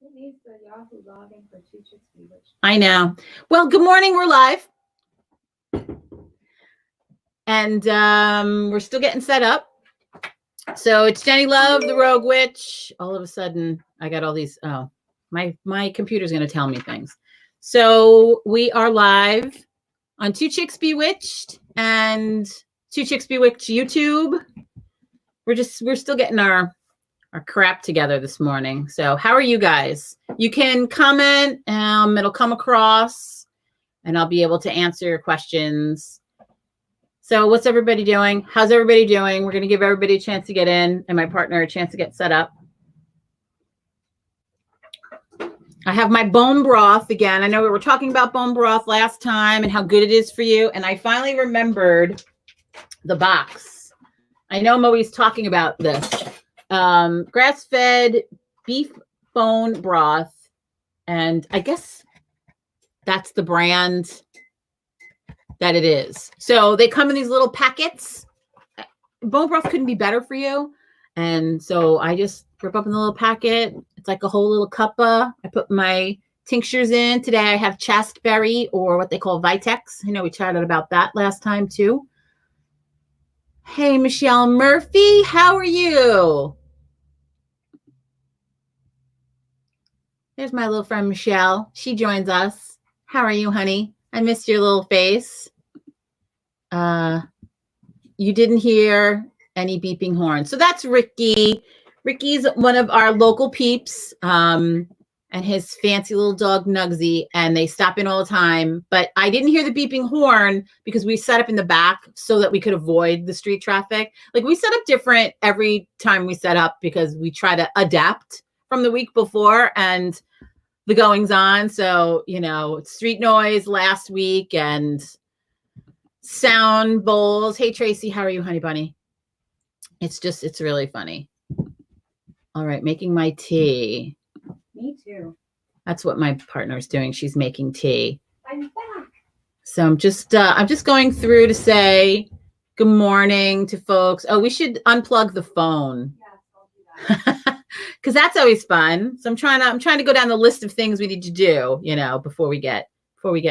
It needs the Yahoo login for CHiCK-CHAT. I know. Well, good morning. We're live. And we're still getting set up. So it's JENNiLOVE, the Rogue Witch. All of a sudden, I got all these. Oh, my computer's going to tell me things. So we are live on Two Chicks Bewitched and Two Chicks Bewitched YouTube. We're still getting our crap together this morning. So how are you guys? You can comment. It'll come across and I'll be able to answer your questions. So what's everybody doing? How's everybody doing? We're going to give everybody a chance to get in and my partner a chance to get set up. I have my bone broth again. I know we were talking about bone broth last time and how good it is for you. And I finally remembered the box. I know I'm always talking about this. Grass-fed beef bone broth. And I guess that's the brand that it is. So they come in these little packets. Bone broth couldn't be better for you. And so I just rip up in the little packet. It's like a whole little cuppa. I put my tinctures in. Today I have chasteberry or what they call vitex. I know we chatted about that last time too. Hey, Michelle Murphy, how are you? There's my little friend Michelle. She joins us. How are you, honey? I missed your little face. You didn't hear any beeping horn. So that's Ricky. Ricky's one of our local peeps and his fancy little dog Nugsy, and they stop in all the time. But I didn't hear the beeping horn because we set up in the back so that we could avoid the street traffic. Like we set up different every time we set up because we try to adapt from the week before and the goings on. So, you know, street noise last week and sound bowls. Hey, Tracy, how are you, honey bunny? It's really funny. All right, making my tea. Me too. That's what my partner's doing. She's making tea. I'm back. So I'm just going through to say good morning to folks. Oh, we should unplug the phone. Yes, I'll do that. Because that's always fun. So I'm trying to go down the list of things we need to do, you know, before we get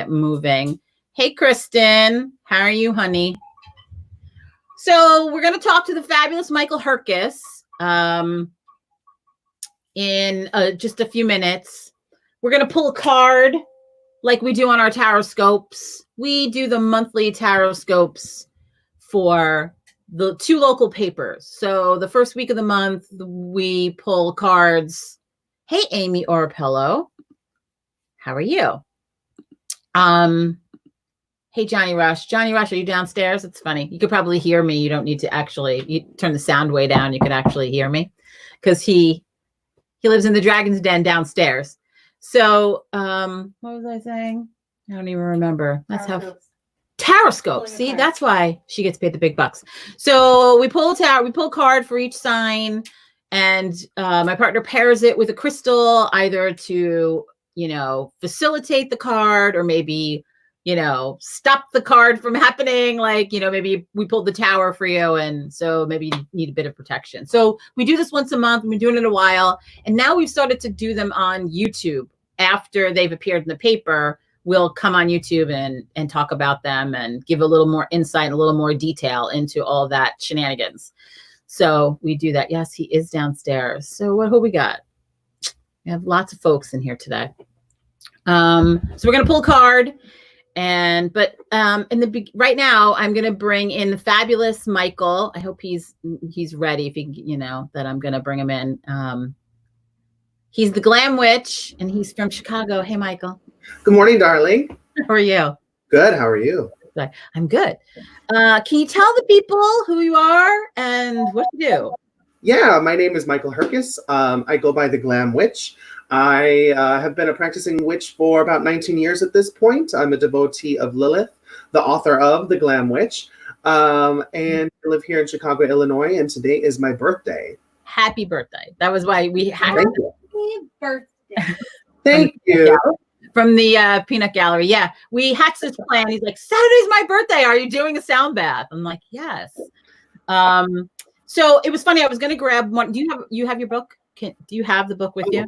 moving. Hey, Kristen, how are you, honey? So we're going to talk to the fabulous Michael Herkes in just a few minutes. We're going to pull a card like we do on our tarot scopes. We do the monthly tarot scopes for the two local papers. So the first week of the month, we pull cards. Hey, Amy Orapello. How are you? Hey, Johnny Rush. Johnny Rush, are you downstairs? It's funny. You could probably hear me. You don't need to you turn the sound way down. You could actually hear me because he lives in the Dragon's Den downstairs. So what was I saying? I don't even remember. That's how tarot scopes. See, that's why she gets paid the big bucks. So we pull a card for each sign, and my partner pairs it with a crystal, either to, you know, facilitate the card or maybe, you know, stop the card from happening. Like, you know, maybe we pulled the tower for you, and so maybe you need a bit of protection. So we do this once a month. We've been doing it a while, and now we've started to do them on YouTube. After they've appeared in the paper, we'll come on YouTube and talk about them and give a little more insight, a little more detail into all that shenanigans. So we do that. Yes, he is downstairs. So who we got? We have lots of folks in here today. So we're going to pull a card. But right now I'm going to bring in the fabulous Michael. I hope he's ready, if he, you know, that I'm going to bring him in. He's the Glam Witch and he's from Chicago. Hey, Michael. Good morning, darling. How are you? Good. How are you? I'm good. Can you tell the people who you are and what you do? Yeah, my name is Michael Herkes. I go by the Glam Witch. I have been a practicing witch for about 19 years at this point. I'm a devotee of Lilith, the author of The Glam Witch, and I live here in Chicago, Illinois, and today is my birthday. Happy birthday. That was why we had Thank you. Happy birthday. Thank you. From the peanut gallery. Yeah, we hatched this plan. He's like, Saturday's my birthday. Are you doing a sound bath? I'm like, yes. So it was funny. I was going to grab one. Do you have your book? Do you have the book with you?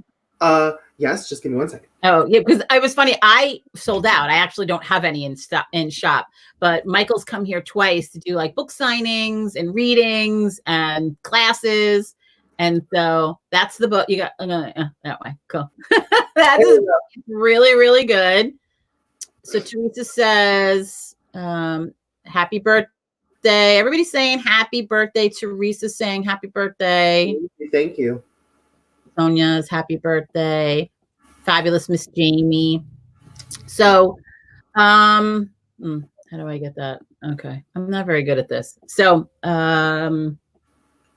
Yes, just give me 1 second. Oh, yeah, because it was funny. I sold out. I actually don't have any in shop, but Michael's come here twice to do like book signings and readings and classes. And so that's the book you got. That way. Cool. That's really, really good. So Teresa says, happy birthday. Everybody's saying happy birthday. Teresa's saying happy birthday. Thank you. Sonia's happy birthday. Fabulous Miss Jamie. So, how do I get that? Okay. I'm not very good at this. So,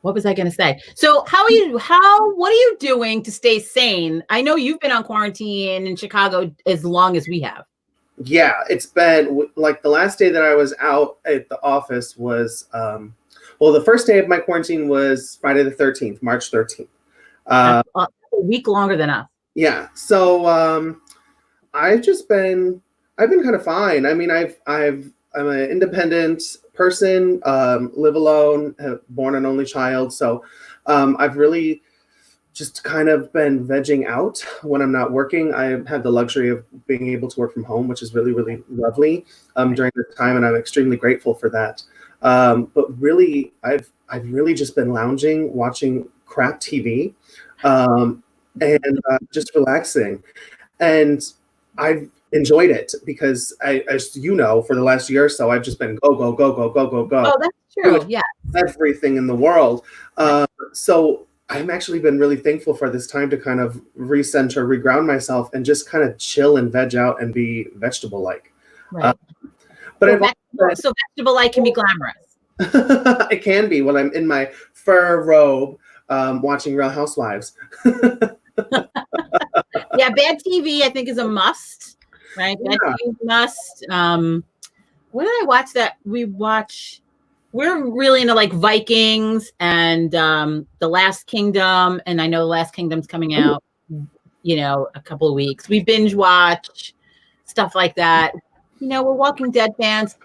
what was I going to say? So what are you doing to stay sane? I know you've been on quarantine in Chicago as long as we have. Yeah, it's been like the last day that I was out at the office was, the first day of my quarantine was Friday the 13th, March 13th. A week longer than us. Yeah. So I've been kind of fine. I mean, I'm an independent person, live alone, born an only child. So I've really just kind of been vegging out when I'm not working. I have the luxury of being able to work from home, which is really, really lovely during this time, and I'm extremely grateful for that. But really, I've really just been lounging, watching crap TV, and just relaxing. And I've enjoyed it because, as you know, for the last year or so, I've just been go, go, go, go, go, go, go. Oh, that's true. Yeah. Everything in the world. So I've actually been really thankful for this time to kind of recenter, reground myself, and just kind of chill and veg out and be vegetable-like. Right. So vegetable-like can be glamorous. It can be when I'm in my fur robe watching Real Housewives. Yeah, bad TV I think is a must, right? Bad TV is a must. What did I watch that we watch? We're really into like Vikings and The Last Kingdom, and I know The Last Kingdom's coming out, a couple of weeks. We binge watch stuff like that. We're Walking Dead fans.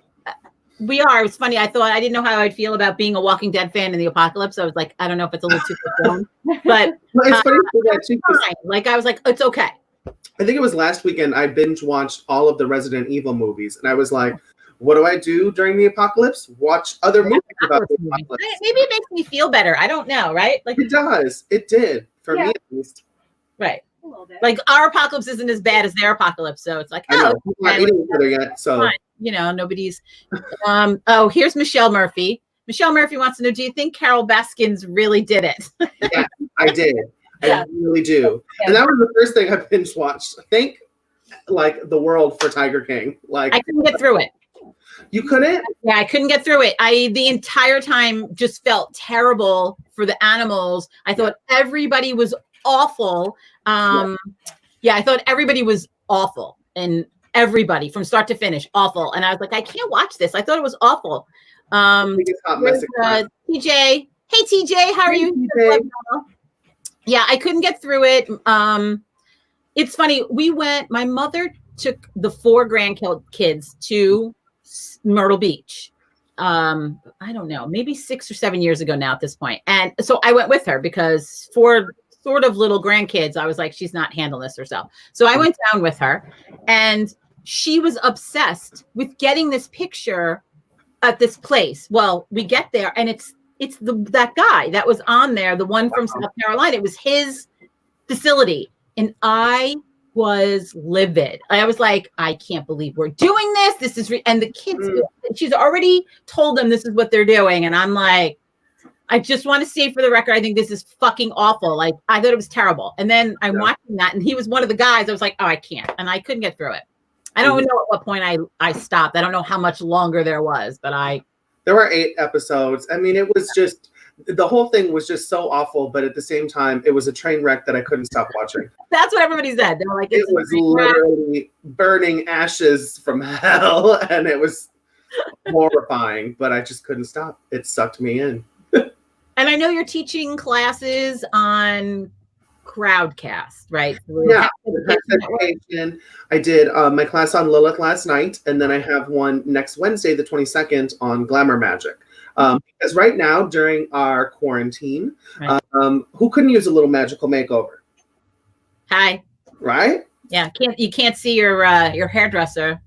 We are. It's funny. I didn't know how I'd feel about being a Walking Dead fan in the apocalypse. I was like, I don't know if it's a little too soon, but it's funny that too, like I was like, it's okay. I think it was last weekend I binge watched all of the Resident Evil movies, and I was like, what do I do during the apocalypse? Watch other movies about the apocalypse. Maybe it makes me feel better. I don't know, right? Like it does. It did for me at least. Right. A little bit. Like our apocalypse isn't as bad as their apocalypse, so it's like, we're not eating each other yet, so nobody's. Here's Michelle Murphy. Michelle Murphy wants to know: do you think Carol Baskins really did it? Yeah, I did. I really do. Yeah. And that was the first thing I binge watched. Thank the world for Tiger King. Like I couldn't get through it. You couldn't? Yeah, I couldn't get through it. The entire time just felt terrible for the animals. I thought everybody was awful. I thought everybody was awful, and everybody from start to finish awful. And I was like, I can't watch this. I thought it was awful. TJ. Hey TJ, how are you? Yeah, I couldn't get through it. It's funny. My mother took the 4 grandkids to Myrtle Beach. I don't know, maybe 6 or 7 years ago now at this point. And so I went with her because for sort of little grandkids, I was like, she's not handling this herself. So I went down with her, and she was obsessed with getting this picture at this place. Well, we get there, and it's that guy that was on there, the one from South Carolina. It was his facility, and I was livid. I was like, I can't believe we're doing this. This is and the kids, she's already told them this is what they're doing. And I'm like, I just want to say for the record, I think this is fucking awful. Like, I thought it was terrible. And then I'm watching that, and he was one of the guys. I was like, oh, I can't. And I couldn't get through it. I don't know at what point I stopped. I don't know how much longer there was, but there were 8 episodes. I mean, it was just, the whole thing was just so awful, but at the same time, it was a train wreck that I couldn't stop watching. That's what everybody said. They were like, it was literally burning ashes from hell, and it was horrifying, but I just couldn't stop. It sucked me in. And I know you're teaching classes on Crowdcast, right? Yeah, I did my class on Lilith last night, and then I have one next Wednesday, the 22nd, on Glamour Magic. Because right now, during our quarantine, who couldn't use a little magical makeover? Hi. Right? Yeah, you can't see your hairdresser.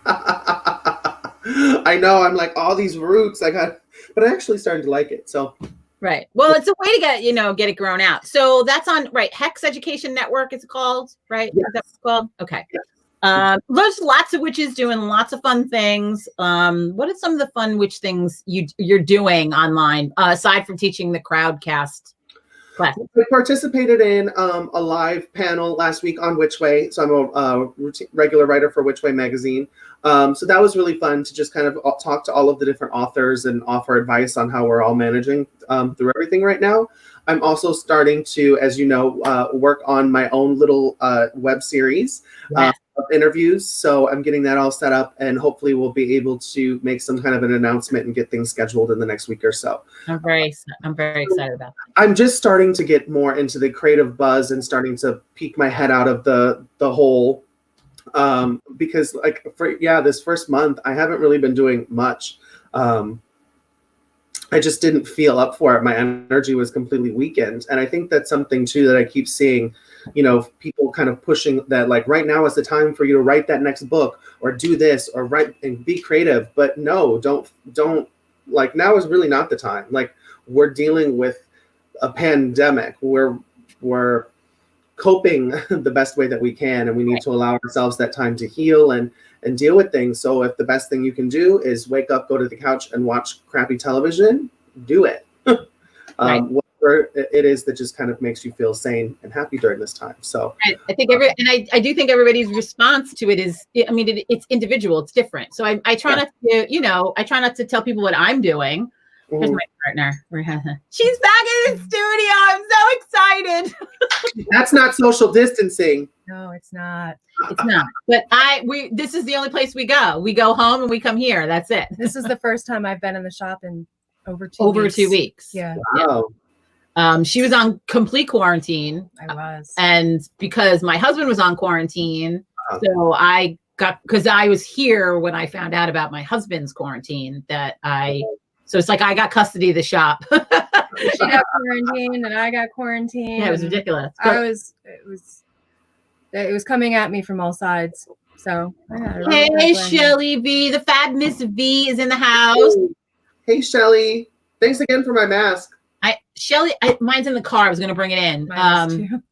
I know. I'm like all these roots. but I'm actually starting to like it. So Right. Well, it's a way to get it grown out. So that's on Hex Education Network. It's called right. yes. Is that what it's called? Okay. Yes. There's lots of witches doing lots of fun things. What are some of the fun witch things you're doing online aside from teaching the crowdcast class? I participated in a live panel last week on Which Way. So I'm a regular writer for Which Way magazine. So that was really fun to just kind of talk to all of the different authors and offer advice on how we're all managing through everything right now. I'm also starting to, as you know, work on my own little web series of interviews. So I'm getting that all set up, and hopefully we'll be able to make some kind of an announcement and get things scheduled in the next week or so. I'm very excited about that. I'm just starting to get more into the creative buzz and starting to peek my head out of the hole. Because this first month, I haven't really been doing much. I just didn't feel up for it. My energy was completely weakened. And I think that's something too that I keep seeing, people kind of pushing that, like, right now is the time for you to write that next book or do this or write and be creative. But no, don't like, now is really not the time. Like, we're dealing with a pandemic. We're coping the best way that we can, and we need to allow ourselves that time to heal and deal with things. So if the best thing you can do is wake up, go to the couch and watch crappy television, do it. Whatever it is that just kind of makes you feel sane and happy during this time. So I think I do think everybody's response to it is, it's individual, it's different. So I try not to, I try not to tell people what I'm doing. Here's my partner. She's back in the studio. I'm so excited. That's not social distancing. No, it's not. It's not. But this is the only place we go. We go home and we come here. That's it. This is the first time I've been in the shop in over 2 weeks. Yeah. Wow. She was on complete quarantine. I was. And because my husband was on quarantine, so because I was here when I found out about my husband's quarantine, so it's like I got custody of the shop. She got quarantined and I got quarantined. Yeah, it was ridiculous. It was coming at me from all sides. So hey, Shelly V, the Fab Miss V is in the house. Hey, Shelly. Thanks again for my mask. Mine's in the car. I was going to bring it in.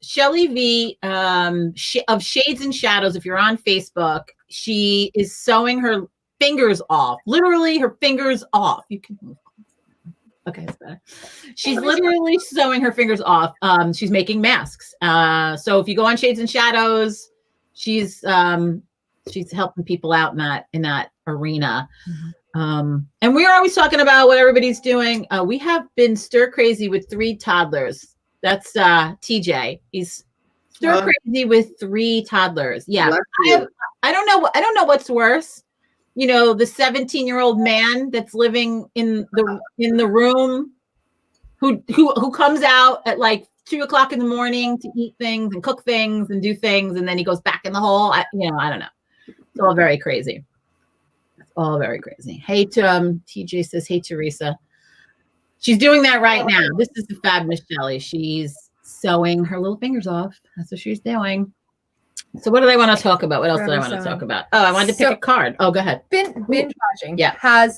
Shelly V of Shades and Shadows. If you're on Facebook, she is sewing her fingers off. Literally, her fingers off. You can move. Okay, it's better. She's literally sewing her fingers off. She's making masks. So if you go on Shades and Shadows, she's helping people out in that arena. Mm-hmm. And we're always talking about what everybody's doing. We have been stir crazy with 3 toddlers. That's TJ. He's stir crazy with 3 toddlers. Yeah, I don't know what's worse. The 17-year-old man that's living in the room, who comes out at like 2:00 in the morning to eat things and cook things and do things, and then he goes back in the hole. I don't know. It's all very crazy. It's all very crazy. Hey, TJ says, hey, Teresa. She's doing that right now. This is the Fab Miss Shelly. She's sewing her little fingers off. That's what she's doing. So what do I want to talk about? What else did I want to talk about? Oh, I wanted to pick a card. Oh, go ahead. Binge watching. Yeah. Have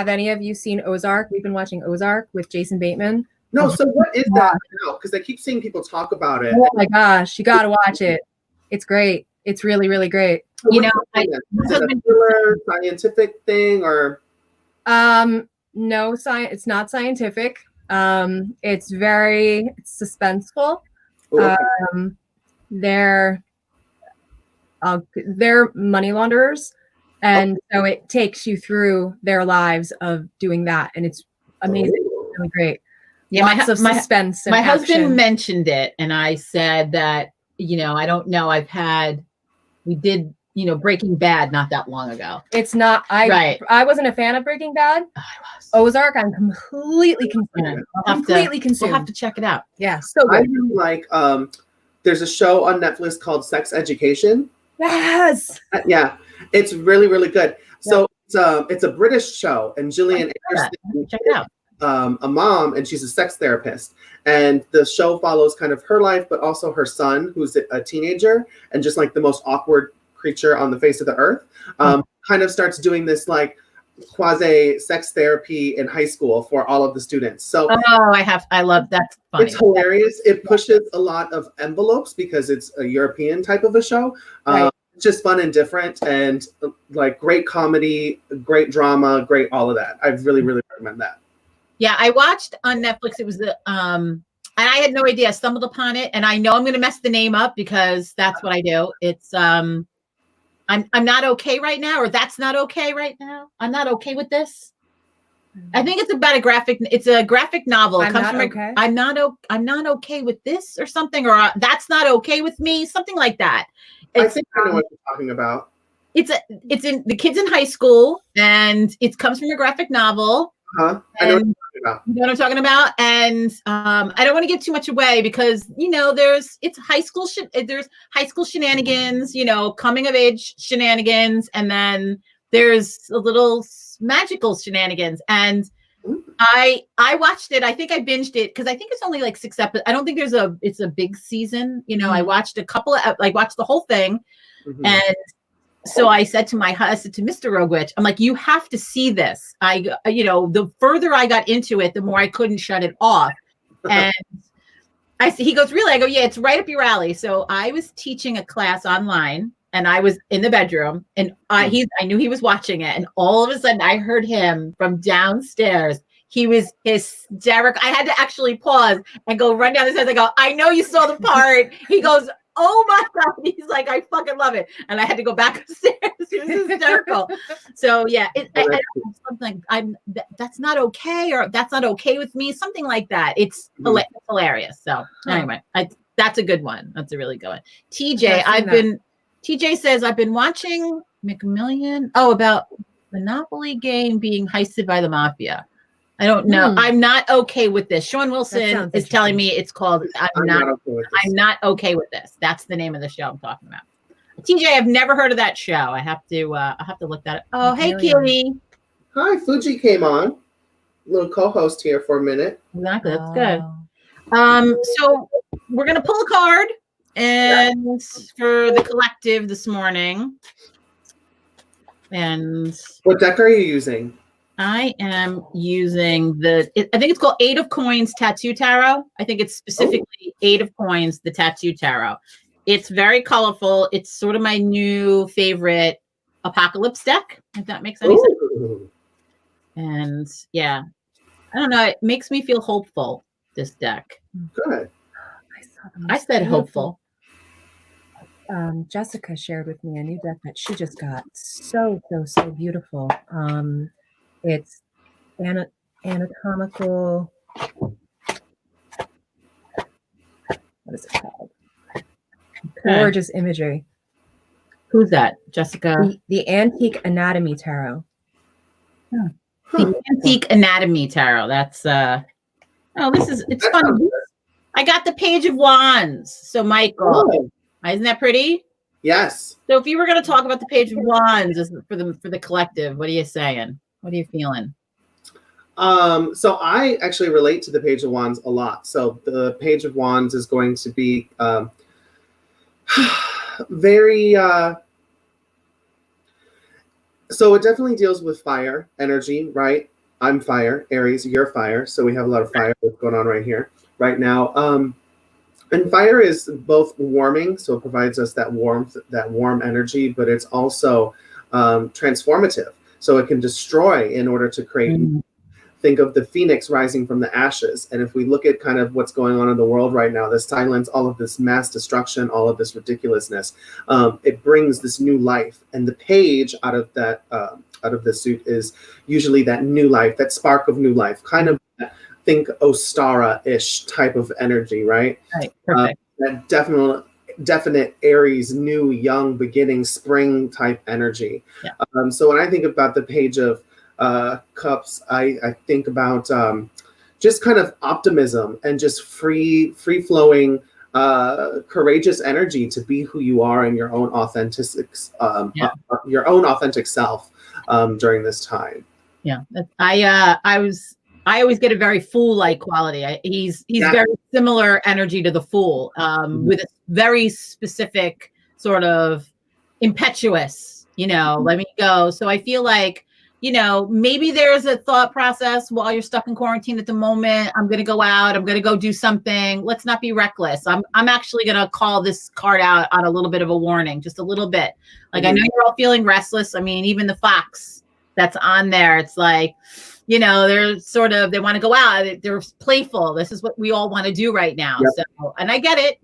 any of you seen Ozark? We've been watching Ozark with Jason Bateman. No, so what is that now? Because I keep seeing people talk about it. Oh my gosh, you got to watch it. It's great. It's really, really great. Is it a thriller, scientific thing, or? No, it's not scientific. It's suspenseful. Okay. They're money launderers, and so it takes you through their lives of doing that, and it's amazing. It's really great. Yeah, lots of suspense. My action. husband mentioned it, and I said that I don't know. We did Breaking Bad not that long ago. It's not. I wasn't a fan of Breaking Bad. Oh, I was. Ozark, I'm completely consumed. We'll have to check it out. Yeah, so good. I really like. There's a show on Netflix called Sex Education. Yes. Yeah, it's really, really good. So it's a British show, and Gillian Anderson check it out. a mom, and she's a sex therapist. And the show follows kind of her life, but also her son, who's a teenager and just like the most awkward creature on the face of the earth. Kind of starts doing this like quasi sex therapy in high school for all of the students. So I love that's funny. It's hilarious. It pushes a lot of envelopes because it's a European type of a show. Right. It's just fun and different, and like great comedy, great drama, great all of that. I really, really recommend that. Yeah, I watched on Netflix. It was the and I had no idea. I stumbled upon it, and I know I'm going to mess the name up because that's what I do. It's I'm not okay right now, or that's not okay right now. I'm not okay with this. I think it's about a graphic. It's a graphic novel. It comes from okay. I'm not okay with this or something, or that's not okay with me. Something like that. I think I know what you're talking about. It's in the kids in high school, and it comes from a graphic novel. I know what you're talking about. You know what I'm talking about? And I don't want to give too much away because there's high school shenanigans, coming of age shenanigans, and then there's a little magical shenanigans. And I watched it. I think I binged it because I think it's only like 6 episodes. I don't think it's a big season. I watched a couple of watched the whole thing, and so I said to Mr. Rogwich, I'm like, you have to see this. The further I got into it, the more I couldn't shut it off. And he goes, really? I go, yeah, it's right up your alley. So I was teaching a class online, and I was in the bedroom, and I knew he was watching it. And all of a sudden I heard him from downstairs. He was hysterical. I had to actually pause and go run down the stairs. I go, I know you saw the part. He goes, oh my God. He's like, I fucking love it. And I had to go back upstairs. It was hysterical. So yeah, something that's not okay, or that's not okay with me. Something like that. It's hilarious. So anyway, that's a good one. That's a really good one. TJ says, I've been watching McMillian. About Monopoly game being heisted by the mafia. I don't know. I'm not okay with this. Sean Wilson is telling me it's called I'm not okay with this. That's the name of the show I'm talking about. TJ, I've never heard of that show. I have to look that up. Oh, hey Kitty. Hi, Fuji came on. Little co-host here for a minute. Exactly. That's good. So we're gonna pull a card and for the collective this morning. And what deck are you using? I am using I think it's called 8 of Coins Tattoo Tarot. I think it's specifically 8 of Coins, the Tattoo Tarot. It's very colorful. It's sort of my new favorite apocalypse deck, if that makes any sense. And yeah, I don't know. It makes me feel hopeful, this deck. Good. I said hopeful. Jessica shared with me a new deck that she just got. So beautiful. It's anatomical. What is it called? Gorgeous imagery. Who's that, Jessica? The Antique Anatomy Tarot. The Antique Anatomy Tarot. That's it's fun. I got the Page of Wands. So Michael, isn't that pretty? Yes. So if you were going to talk about the Page of Wands for the collective, what are you saying? What are you feeling? So I actually relate to the Page of Wands a lot. So the Page of Wands is going to be very so it definitely deals with fire energy, right? I'm fire, Aries, you're fire. So we have a lot of fire going on right here, right now. And fire is both warming, so it provides us that warmth, that warm energy, but it's also transformative. So it can destroy in order to create. Think of the phoenix rising from the ashes. And if we look at kind of what's going on in the world right now, the silence, all of this mass destruction, all of this ridiculousness, it brings this new life. And the page out of that, out of the suit is usually that new life, that spark of new life, kind of think Ostara-ish type of energy, right? Right, perfect. That definite Aries, new, young, beginning, spring type energy. Yeah. So when I think about the Page of Cups, I think about just kind of optimism and just free flowing, courageous energy to be who you are in your own authentic self during this time. Yeah, I was I always get a very fool-like quality. He's very similar energy to the fool, with a very specific sort of impetuous, let me go. So I feel like, maybe there's a thought process while you're stuck in quarantine at the moment. I'm going to go out. I'm going to go do something. Let's not be reckless. I'm actually going to call this card out on a little bit of a warning, just a little bit. Like, I know you're all feeling restless. I mean, even the fox that's on there, it's like, they're they want to go out. They're playful. This is what we all want to do right now. Yep. So, and I get it.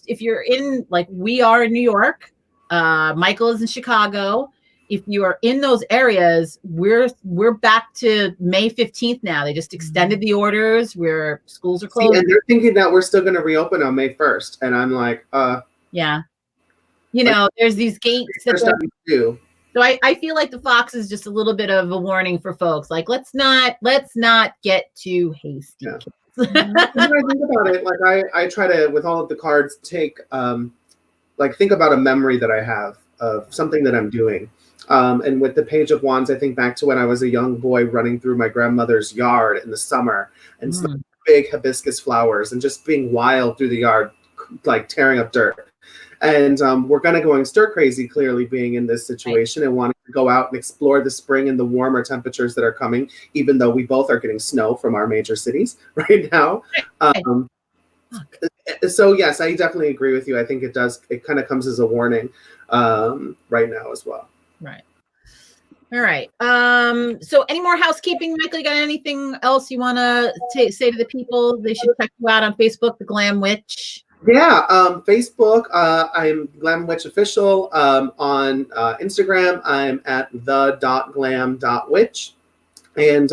If you're in, like we are in New York, Michael is in Chicago. If you are in those areas, we're back to May 15th now. They just extended the orders where schools are closed. And they're thinking that we're still going to reopen on May 1st. And I'm like, yeah. There's these gates that do. So I feel like the fox is just a little bit of a warning for folks. Like, let's not get too hasty. Yeah. When I think about it, like I try to, with all of the cards, take think about a memory that I have of something that I'm doing. And with the Page of Wands, I think back to when I was a young boy running through my grandmother's yard in the summer and some big hibiscus flowers and just being wild through the yard, like tearing up dirt. And we're kind of going stir crazy, clearly being in this situation and wanting to go out and explore the spring and the warmer temperatures that are coming, even though we both are getting snow from our major cities right now. So yes, I definitely agree with you. I think it does. It kind of comes as a warning right now as well. Right. All right. So any more housekeeping, Michael? You got anything else you want to say to the people? They should check you out on Facebook, The Glam Witch. Yeah, Facebook, I'm Glam Witch Official. On Instagram, I'm at the.glam.witch. And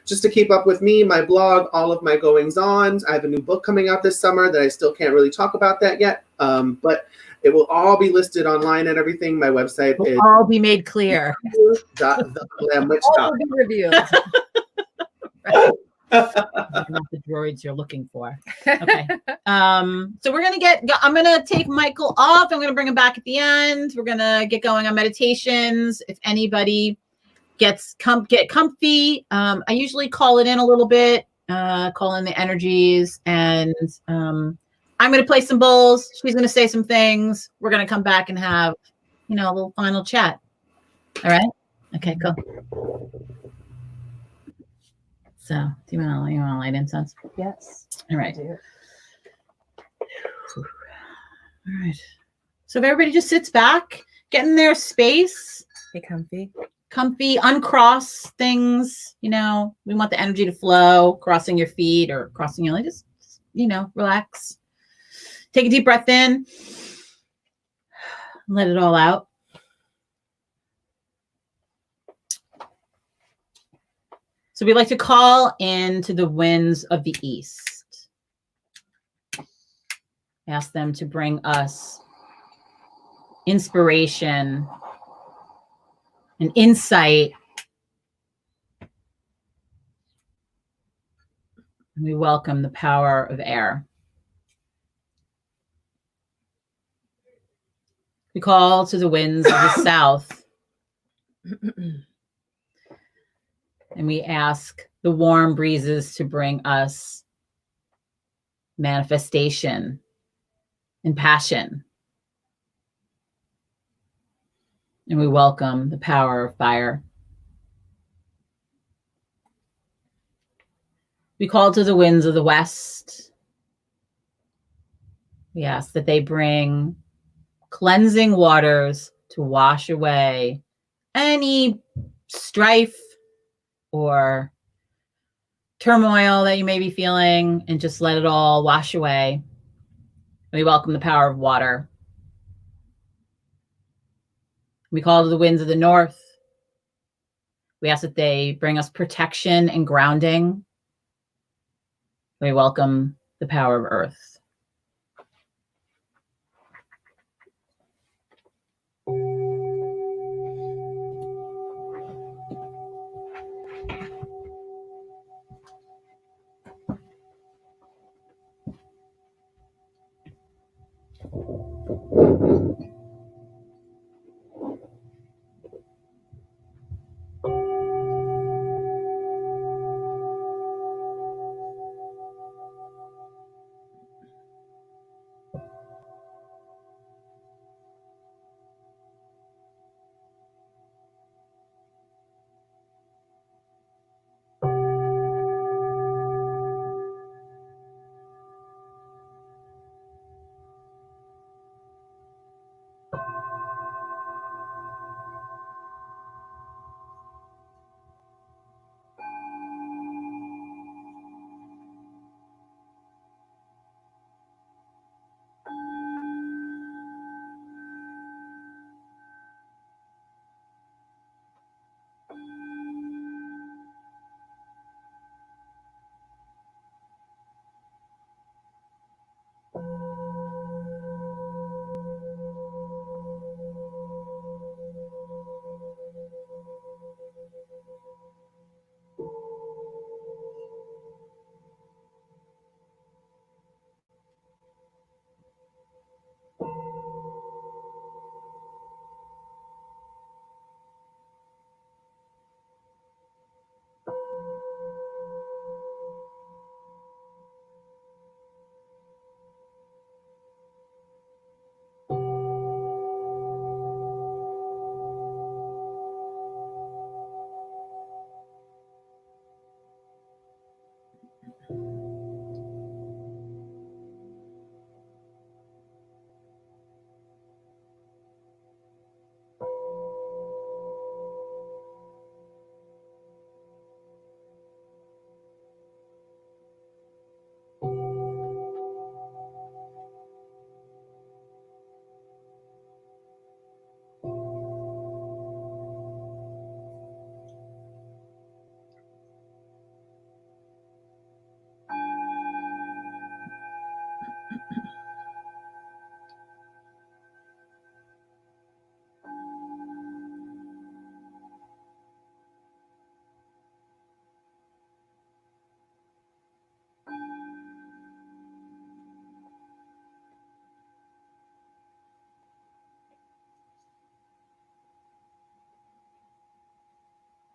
just to keep up with me, my blog, all of my goings-ons. I have a new book coming out this summer that I still can't really talk about that yet. But it will all be listed online and everything. My website will is all be made clear. theglamwitch. All will be revealed. Right. Not the droids you're looking for. Okay. So we're I'm gonna take Michael off. I'm gonna bring him back at the end. We're gonna get going on meditations. If anybody get comfy, I usually call it in a little bit, call in the energies, and I'm gonna play some bowls. She's gonna say some things. We're gonna come back and have, a little final chat. All right. Okay, cool. So, do you want to light incense? Yes. All right. All right. So if everybody just sits back, get in their space. Get comfy, uncross things. We want the energy to flow, crossing your feet or crossing your legs. Just, relax. Take a deep breath in. Let it all out. So we like to call into the winds of the east. Ask them to bring us inspiration and insight. And we welcome the power of air. We call to the winds of the south. And we ask the warm breezes to bring us manifestation and passion. And we welcome the power of fire. We call to the winds of the west. We ask that they bring cleansing waters to wash away any strife or turmoil that you may be feeling, and just let it all wash away. We welcome the power of water. We call to the winds of the north. We ask that they bring us protection and grounding. We welcome the power of earth.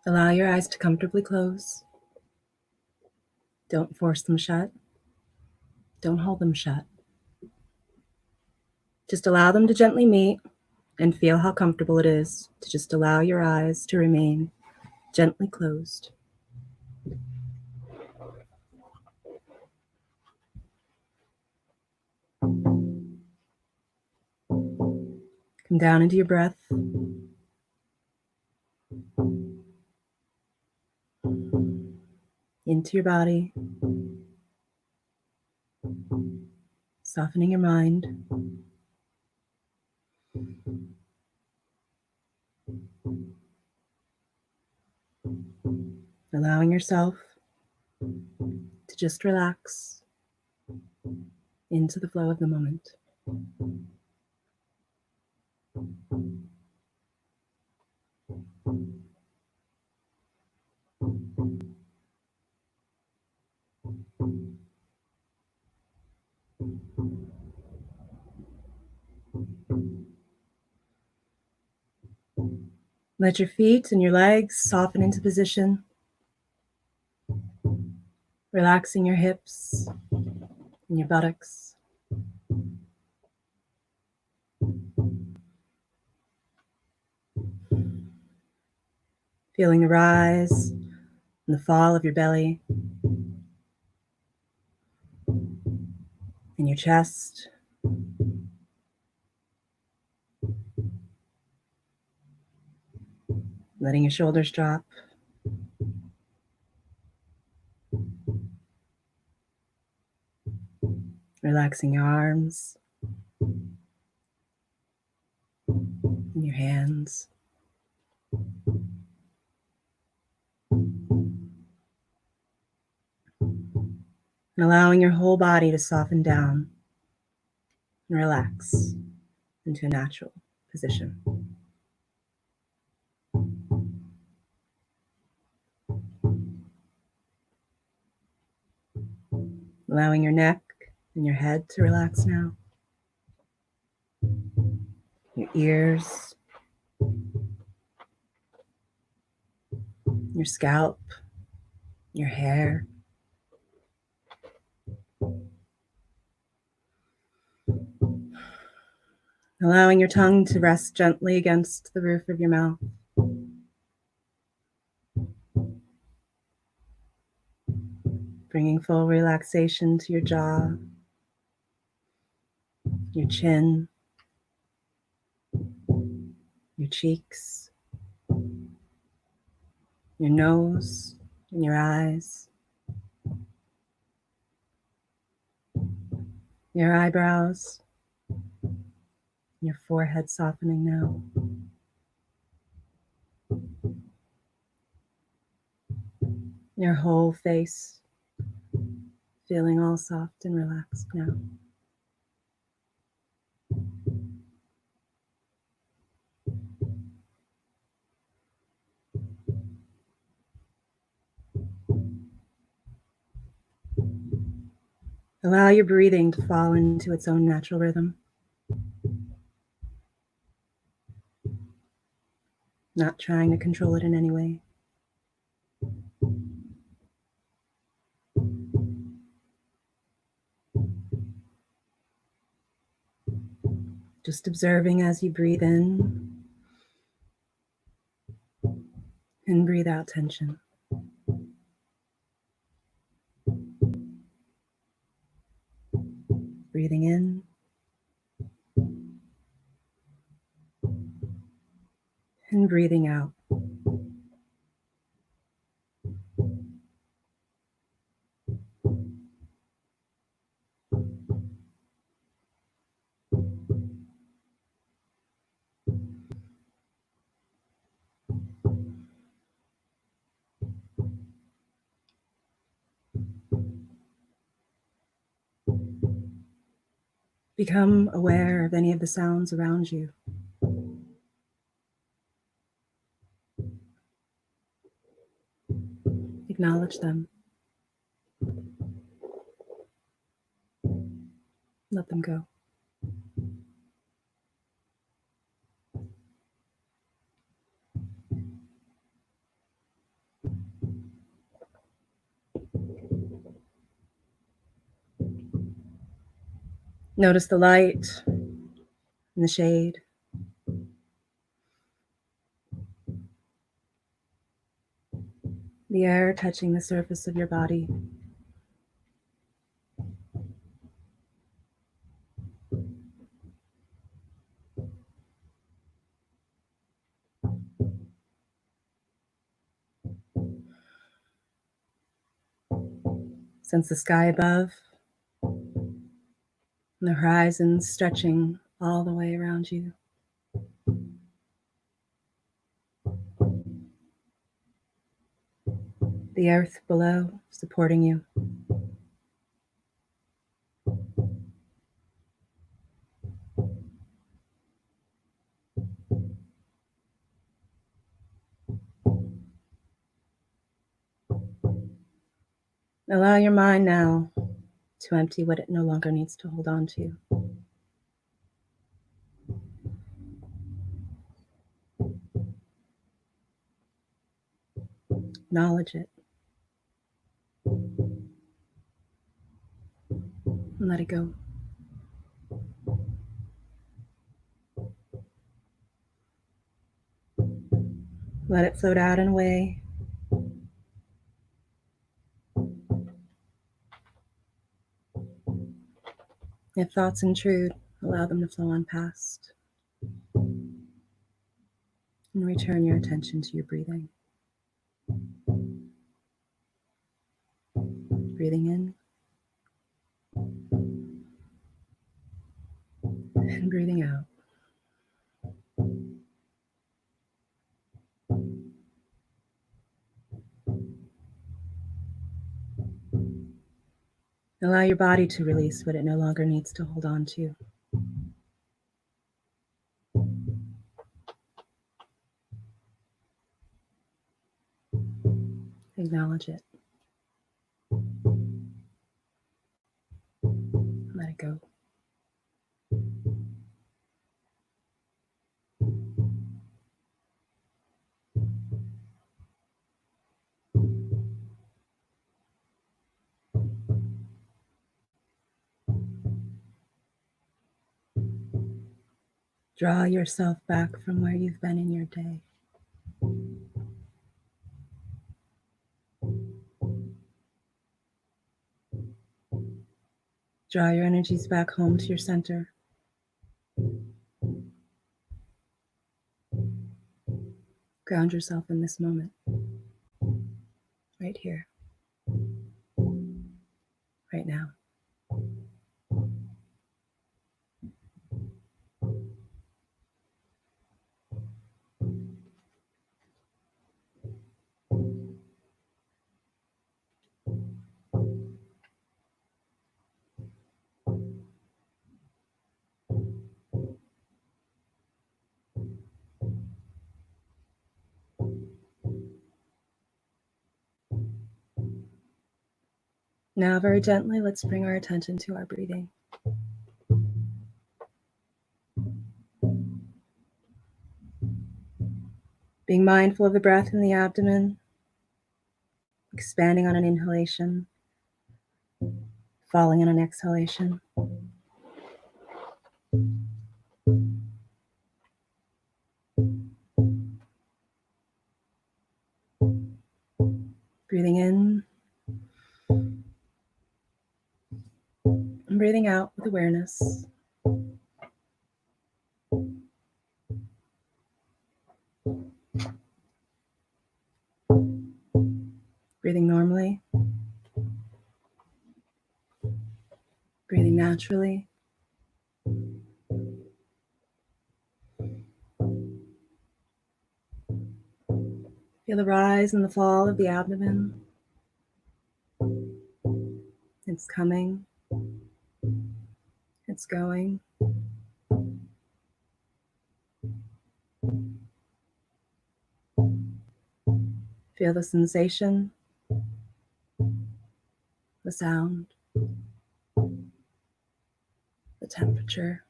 Allow your eyes to comfortably close. Don't force them shut. Don't hold them shut. Just allow them to gently meet and feel how comfortable it is to just allow your eyes to remain gently closed. Come down into your breath. Into your body. Softening your mind. Allowing yourself to just relax into the flow of the moment. Let your feet and your legs soften into position, relaxing your hips and your buttocks. Feeling the rise and the fall of your belly and your chest. Letting your shoulders drop. Relaxing your arms and your hands. And allowing your whole body to soften down and relax into a natural position. Allowing your neck and your head to relax now. Your ears, your scalp, your hair. Allowing your tongue to rest gently against the roof of your mouth. Bringing full relaxation to your jaw, your chin, your cheeks, your nose, and your eyes, your eyebrows, your forehead softening now. Your whole face feeling all soft and relaxed now. Allow your breathing to fall into its own natural rhythm. Not trying to control it in any way. Just observing as you breathe in and breathe out tension. Breathing in and breathing out. Become aware of any of the sounds around you. Acknowledge them. Let them go. Notice the light and the shade. The air touching the surface of your body. Sense the sky above and the horizon stretching all the way around you. The earth below supporting you. Allow your mind now to empty what it no longer needs to hold on to. Acknowledge it. And let it go. Let it float out and away. If thoughts intrude, allow them to flow on past. And return your attention to your breathing. Breathing in and breathing out. Allow your body to release what it no longer needs to hold on to. Acknowledge it. Let it go. Draw yourself back from where you've been in your day. Draw your energies back home to your center. Ground yourself in this moment. Right here. Right now. Now, very gently, let's bring our attention to our breathing. Being mindful of the breath in the abdomen, expanding on an inhalation, falling on an exhalation. Breathing in and breathing out with awareness. Breathing normally. Breathing naturally. Feel the rise and the fall of the abdomen. It's coming. It's going. Feel the sensation, the sound, the temperature.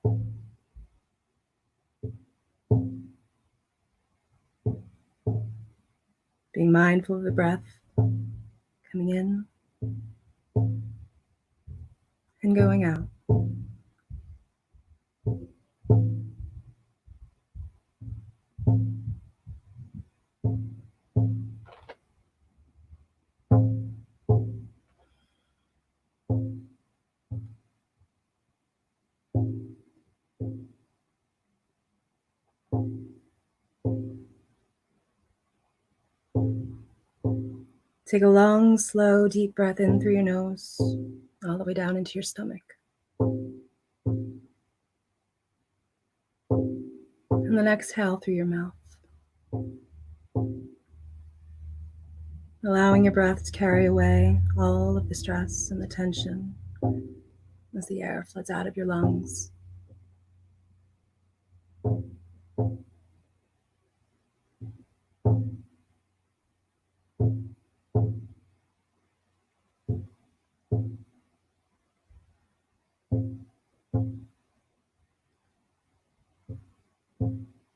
Being mindful of the breath coming in and going out. Take a long, slow, deep breath in through your nose, all the way down into your stomach. And then exhale through your mouth. Allowing your breath to carry away all of the stress and the tension as the air floods out of your lungs.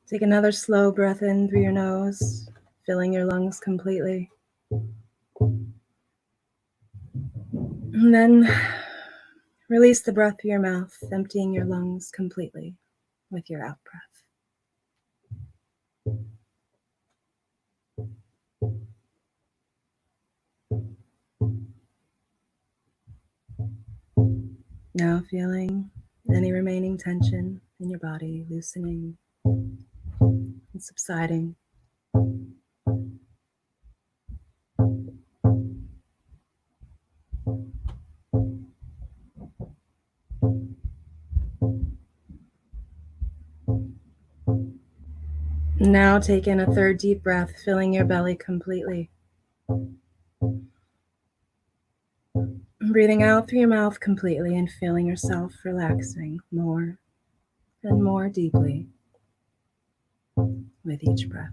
Take another slow breath in through your nose, filling your lungs completely. And then release the breath through your mouth, emptying your lungs completely with your out breath. Now feeling any remaining tension in your body loosening and subsiding. Now take in a third deep breath, filling your belly completely. Breathing out through your mouth completely and feeling yourself relaxing more and more deeply with each breath.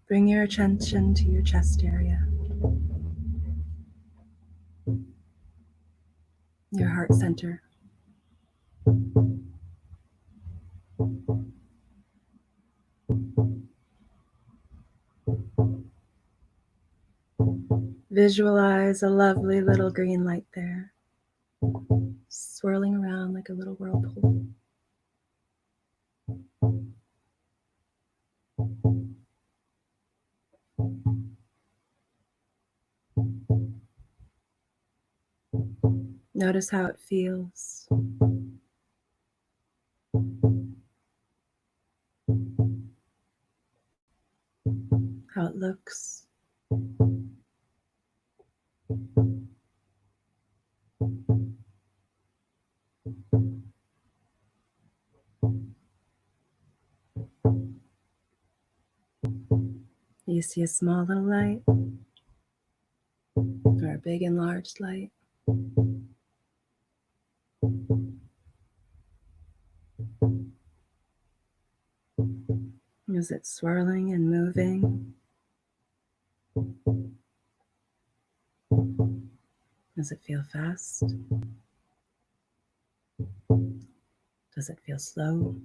Bring your attention to your chest area, your heart center. Visualize a lovely little green light there, swirling around like a little whirlpool. Notice how it feels. How it looks. Do you see a small little light or a big enlarged light? Is it swirling and moving? Does it feel fast? Does it feel slow?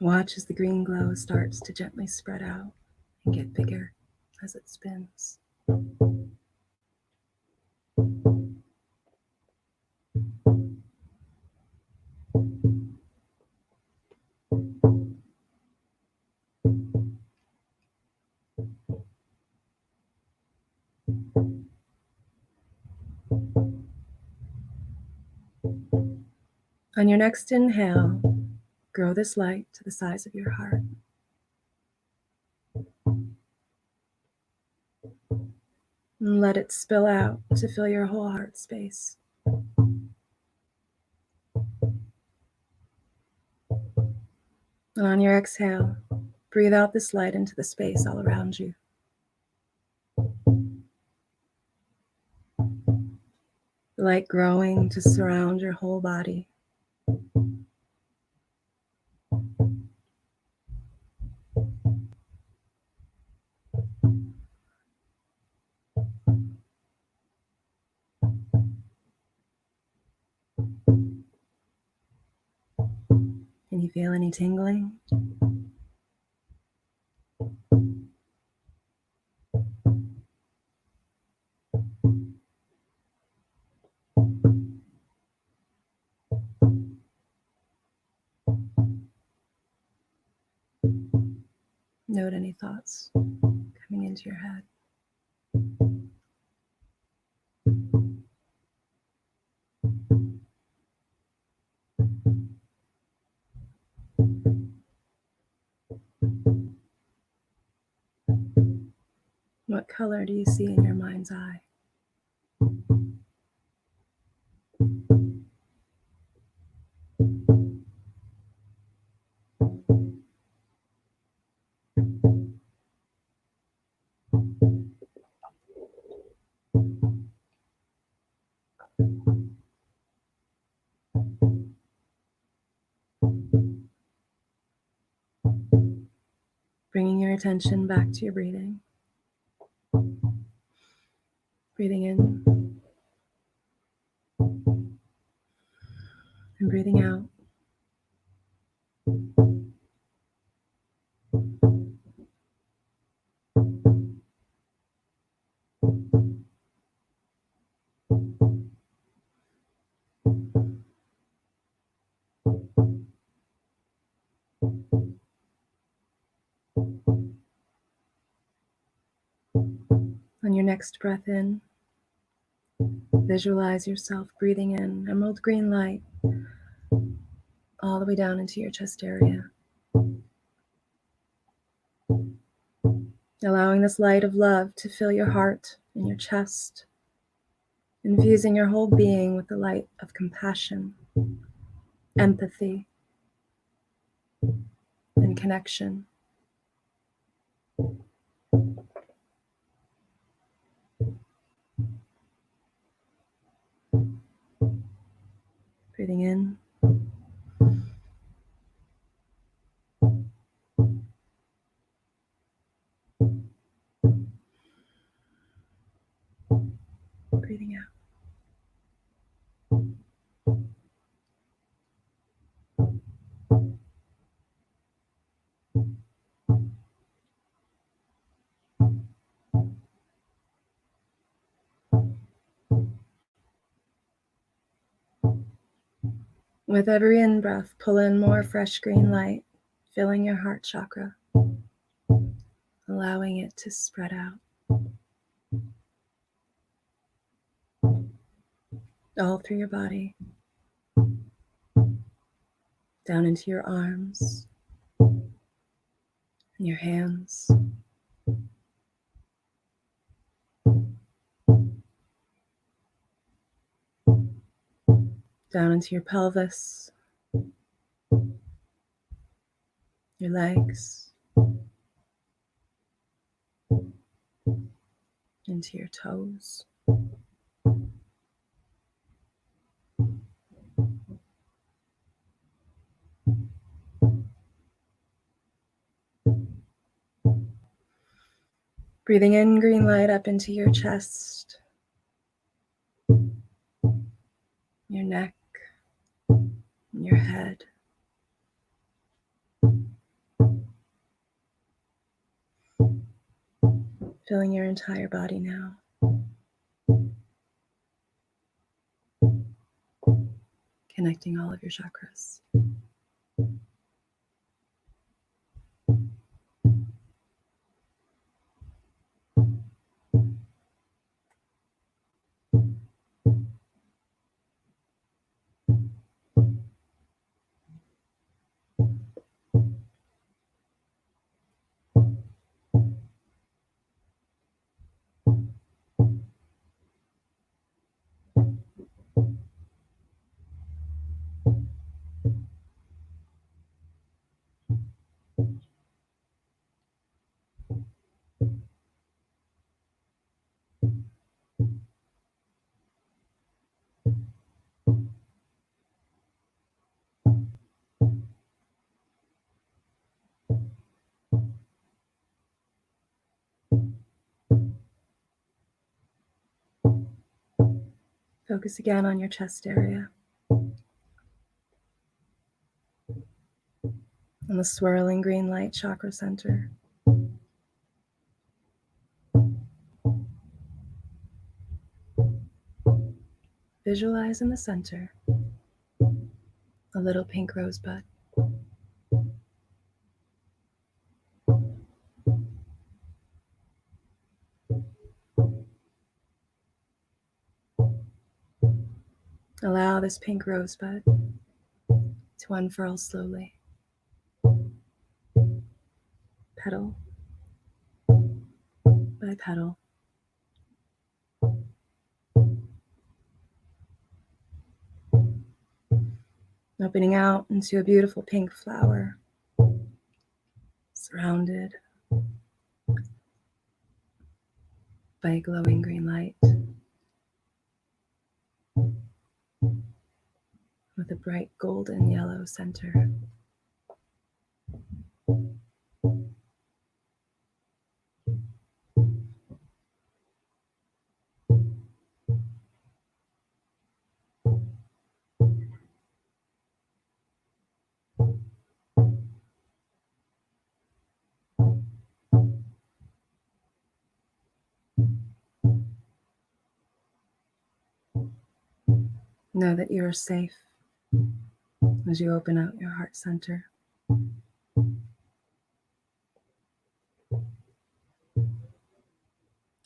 Watch as the green glow starts to gently spread out and get bigger as it spins. On your next inhale, grow this light to the size of your heart. And let it spill out to fill your whole heart space. And on your exhale, breathe out this light into the space all around you. The light growing to surround your whole body. Can you feel any tingling? Note any thoughts coming into your head. What color do you see in your mind's eye? Bringing your attention back to your breathing. Breathing in and breathing out. On your next breath in, visualize yourself breathing in emerald green light all the way down into your chest area. Allowing this light of love to fill your heart and your chest, infusing your whole being with the light of compassion, empathy, and connection. Breathing in. Breathing out. With every in-breath, pull in more fresh green light, filling your heart chakra, allowing it to spread out. All through your body, down into your arms and your hands. Down into your pelvis, your legs, into your toes. Breathing in green light up into your chest, your neck, and your head. Filling your entire body now. Connecting all of your chakras. Focus again on your chest area. On the swirling green light chakra center. Visualize in the center a little pink rosebud. Allow this pink rosebud to unfurl slowly, petal by petal. Opening out into a beautiful pink flower, surrounded by a glowing green light with a bright golden yellow center. Know that you are safe as you open out your heart center.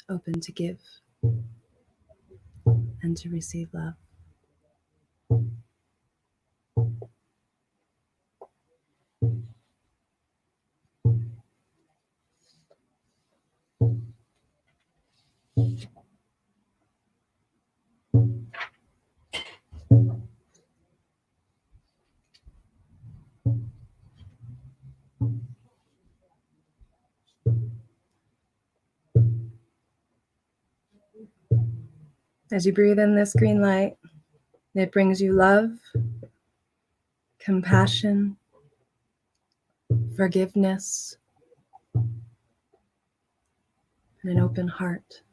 Open to give and to receive love. As you breathe in this green light, it brings you love, compassion, forgiveness, and an open heart.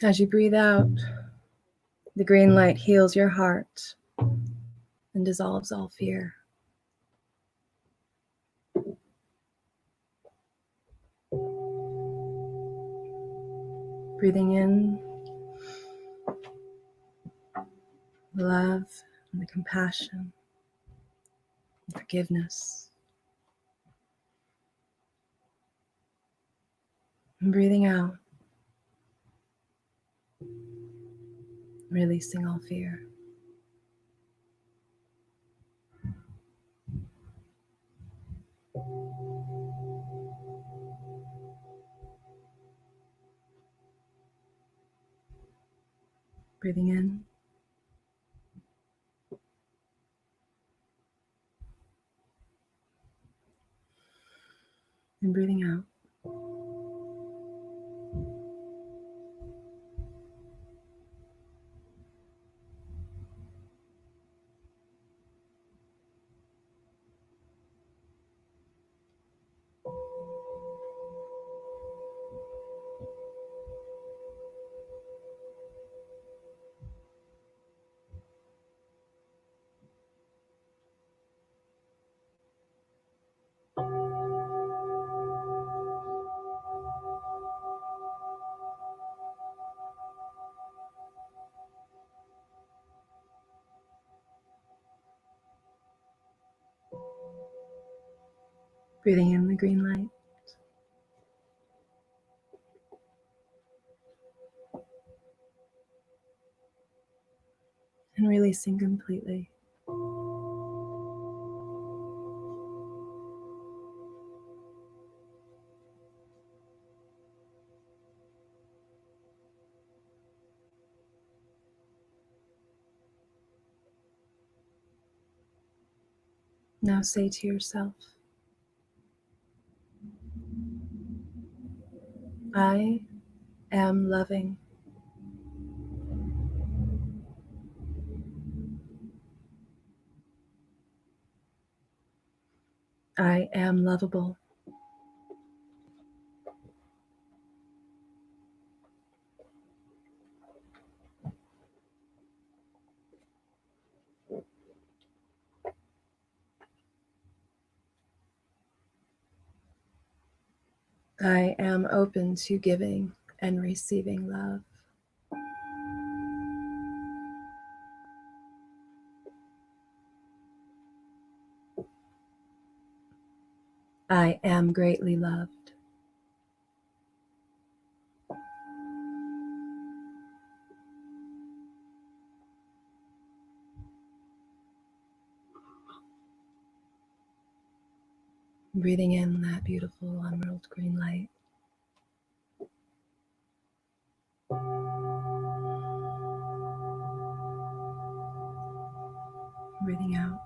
As you breathe out, the green light heals your heart and dissolves all fear. Breathing in the love and the compassion and forgiveness. And breathing out, releasing all fear. Breathing in. And breathing out. Breathing in the green light. And releasing completely. Now say to yourself, I am loving. I am lovable. I am open to giving and receiving love. I am greatly loved. Breathing in that beautiful emerald green light. Breathing out.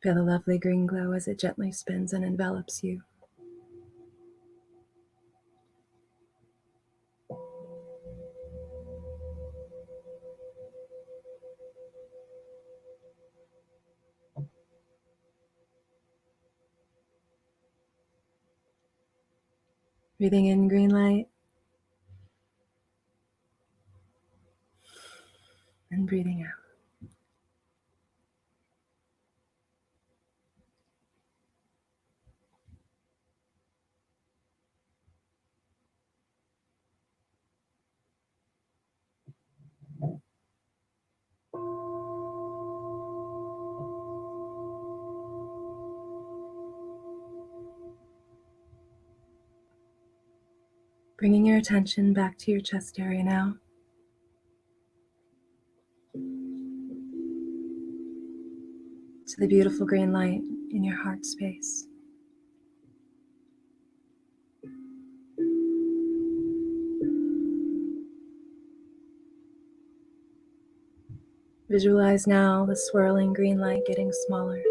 Feel the lovely green glow as it gently spins and envelops you. Breathing in green light and breathing out. Bringing your attention back to your chest area now. To the beautiful green light in your heart space. Visualize now the swirling green light getting smaller.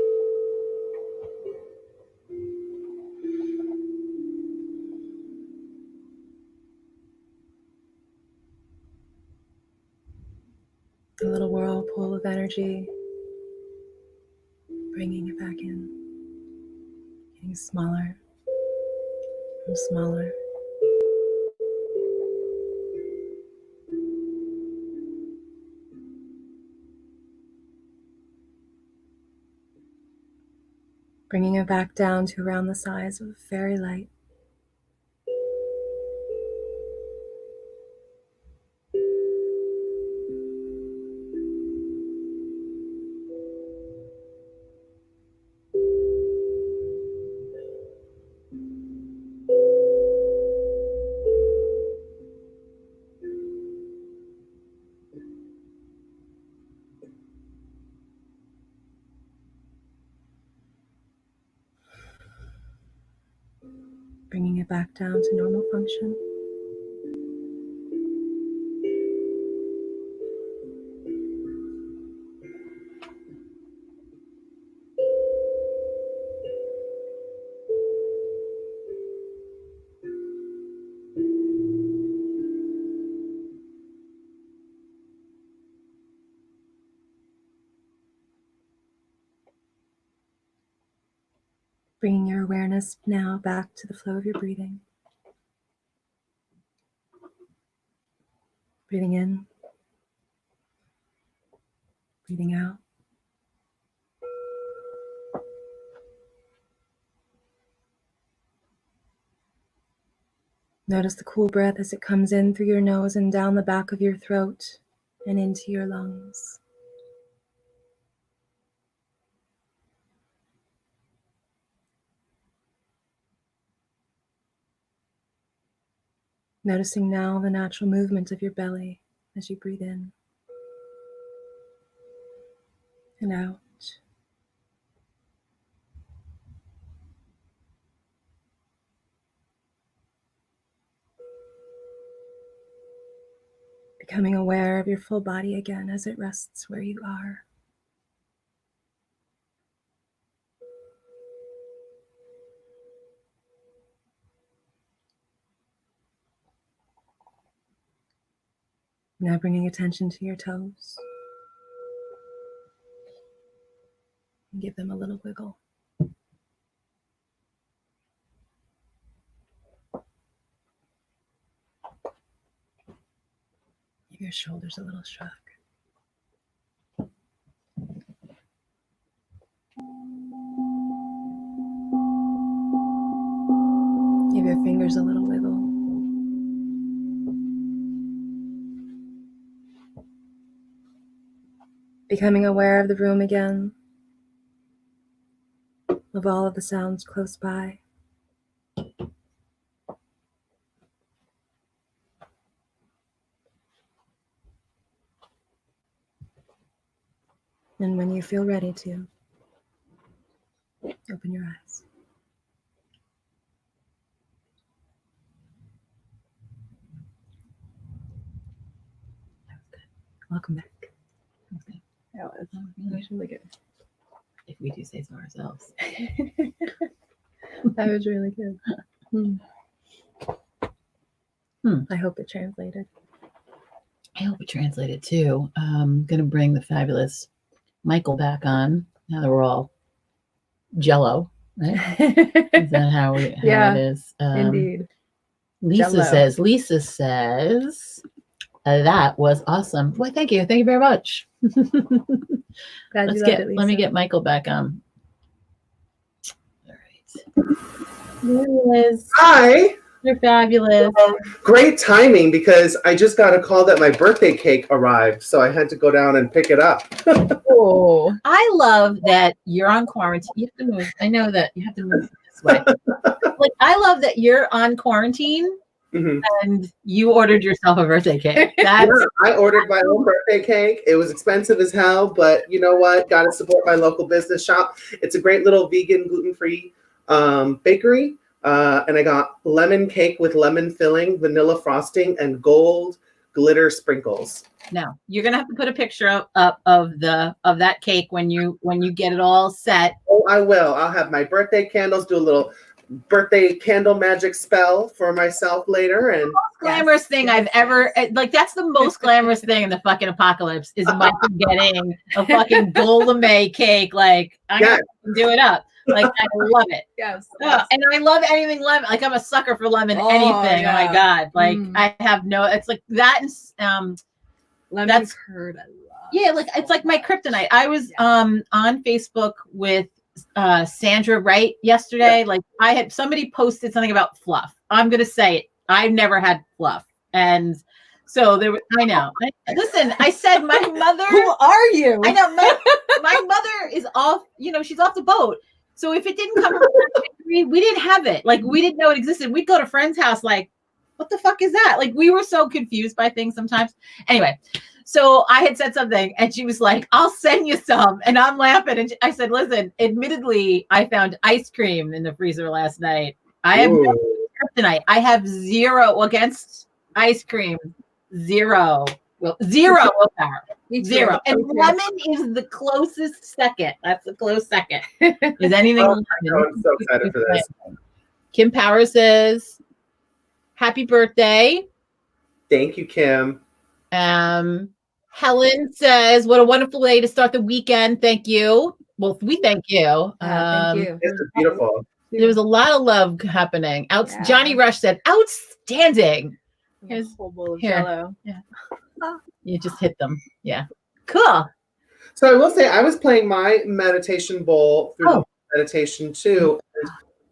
A little whirlpool of energy, bringing it back in, getting smaller and smaller. Bringing it back down to around the size of a fairy light. Bringing it back down to normal function. Bringing your awareness now back to the flow of your breathing. Breathing in, breathing out. Notice the cool breath as it comes in through your nose and down the back of your throat and into your lungs. Noticing now the natural movement of your belly as you breathe in and out. Becoming aware of your full body again as it rests where you are. Now bringing attention to your toes. Give them a little wiggle. Give your shoulders a little shrug. Give your fingers a little wiggle. Becoming aware of the room again, of all of the sounds close by. And when you feel ready to, open your eyes. Welcome back. That was really good. If we do say so ourselves. That was really good. I hope it translated. I hope it translated too. I'm going to bring the fabulous Michael back on now that we're all jello, right? Is that how it is? Indeed. Lisa says, that was awesome. Well, thank you. Thank you very much. Glad you loved it, Lisa. Let me get Michael back on. All right. There he is. Hi. You're fabulous. Great timing because I just got a call that my birthday cake arrived, so I had to go down and pick it up. Oh, I love that you're on quarantine. You have to move. I know that you have to move this way. Like, I love that you're on quarantine and you ordered yourself a birthday cake. Yeah, I ordered my own birthday cake. It was expensive as hell, but you know what? Got to support my local business shop. It's a great little vegan, gluten-free bakery. And I got lemon cake with lemon filling, vanilla frosting, and gold glitter sprinkles. Now you're gonna have to put a picture up of that cake when you get it all set. Oh, I will. I'll have my birthday candles. Do a little birthday candle magic spell for myself later. And glamorous thing I've ever like. That's the most glamorous thing in the fucking apocalypse is Michael getting a fucking gold cake. Like I'm gonna do it up. Like I love it. Yes. And I love anything lemon. Like I'm a sucker for lemon anything. Yeah. Oh my god. Like I have no. It's like that and Lemon curd. I love. Yeah, like it's like my kryptonite. I was on Facebook with Sandra Wright yesterday. Like I had somebody posted something about fluff. I'm gonna say it. I've never had fluff, and so there. I know. Listen, I said my mother. Who are you? I know my mother is off. You know, she's off the boat. So if it didn't come from we didn't have it. Like we didn't know it existed. We'd go to a friend's house. Like, what the fuck is that? Like we were so confused by things sometimes. Anyway, so I had said something, and she was like, "I'll send you some," and I'm laughing. And I said, "Listen, admittedly, I found ice cream in the freezer last night. I have no kryptonite. I have zero against ice cream. Zero willpower. Zero. And lemon is the closest second. That's the close second. Is anything lemon? I'm so excited for this. Kim Power says, "Happy birthday." Thank you, Kim. Helen says, "What a wonderful way to start the weekend. Thank you." Well, we thank you. Thank you. This is beautiful. There was a lot of love happening. Yeah. Johnny Rush said, "Outstanding." Here's a whole bowl of Here. Jello. Yeah. You just hit them. Yeah. Cool. So I will say I was playing my meditation bowl through the meditation too.